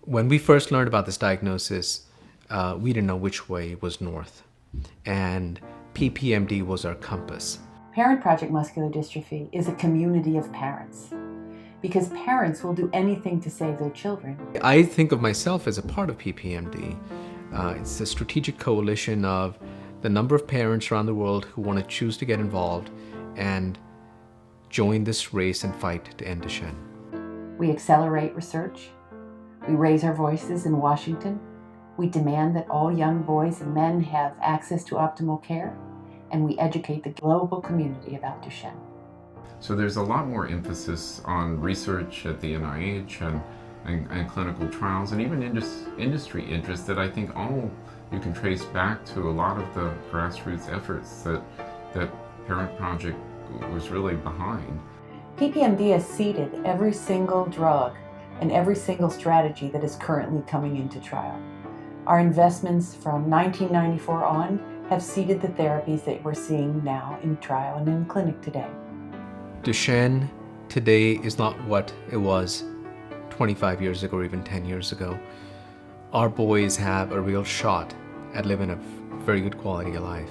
When we first learned about this diagnosis, we didn't know which way was north. And PPMD was our compass. Parent Project Muscular Dystrophy is a community of parents, because parents will do anything to save their children. I think of myself as a part of PPMD. It's a strategic coalition of the number of parents around the world who want to choose to get involved and join this race and fight to end Duchenne. We accelerate research. We raise our voices in Washington. We demand that all young boys and men have access to optimal care, and we educate the global community about Duchenne. So there's a lot more emphasis on research at the NIH and clinical trials, and even industry interest that I think all you can trace back to a lot of the grassroots efforts that Parent Project was really behind. PPMD has seeded every single drug and every single strategy that is currently coming into trial. Our investments from 1994 on have seeded the therapies that we're seeing now in trial and in clinic today. Duchenne today is not what it was 25 years ago or even 10 years ago. Our boys have a real shot at living a very good quality of life.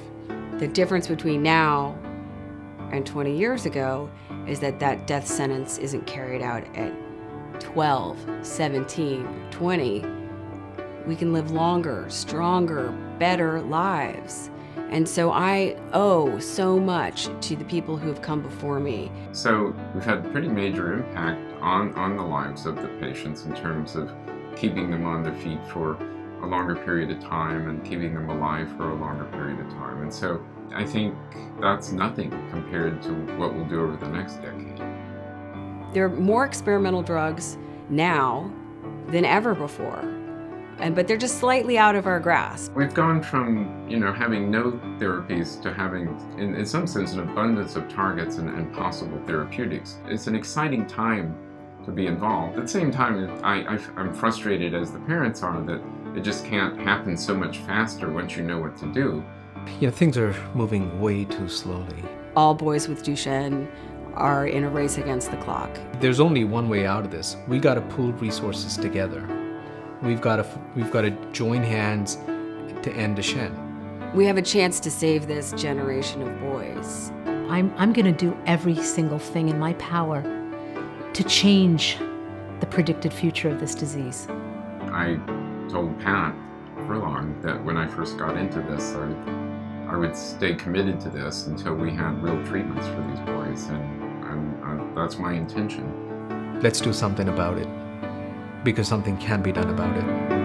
The difference between now and 20 years ago is that death sentence isn't carried out at 12, 17, 20. We can live longer, stronger, better lives. And so I owe so much to the people who have come before me. So we've had pretty major impact on the lives of the patients in terms of keeping them on their feet for a longer period of time and keeping them alive for a longer period of time. And so I think that's nothing compared to what we'll do over the next decade. There are more experimental drugs now than ever before, but they're just slightly out of our grasp. We've gone from, having no therapies to having, in some sense, an abundance of targets and possible therapeutics. It's an exciting time to be involved. At the same time, I'm frustrated, as the parents are, that it just can't happen so much faster once you know what to do. Things are moving way too slowly. All boys with Duchenne are in a race against the clock. There's only one way out of this. We got to pool resources together. We've got to join hands to end Duchenne. We have a chance to save this generation of boys. I'm going to do every single thing in my power to change the predicted future of this disease. I told Pat Furlong that when I first got into this, I would stay committed to this until we had real treatments for these boys, and that's my intention. Let's do something about it, because something can be done about it.